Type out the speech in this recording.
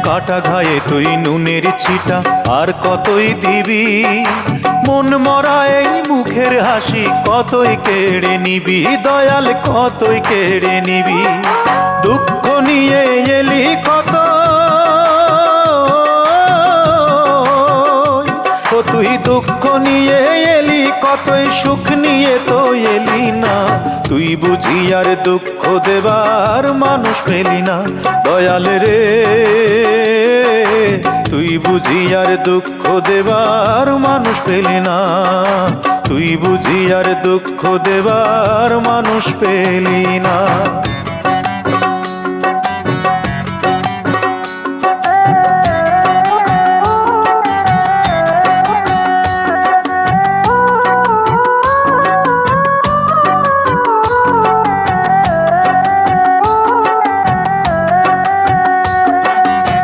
কাটা ঘায়ে তুই নুনের ছিটা আর কতই দিবি, মন মরা এই মুখের হাসি কতই কেড়ে নিবি, দয়াল কতই কেড়ে নিবি। দুঃখ নিয়ে এলি কত, ও তুই দুঃখ নিয়ে এলি কতই, সুখ নিয়ে তো এলি না। তুই বুঝি আর দুঃখ দেবার মানুষ পেলি না, দয়াল রে তুই বুঝি আর দুঃখ দেবার মানুষ পেলি না, তুই বুঝি আর দুঃখ দেবার মানুষ পেলি না।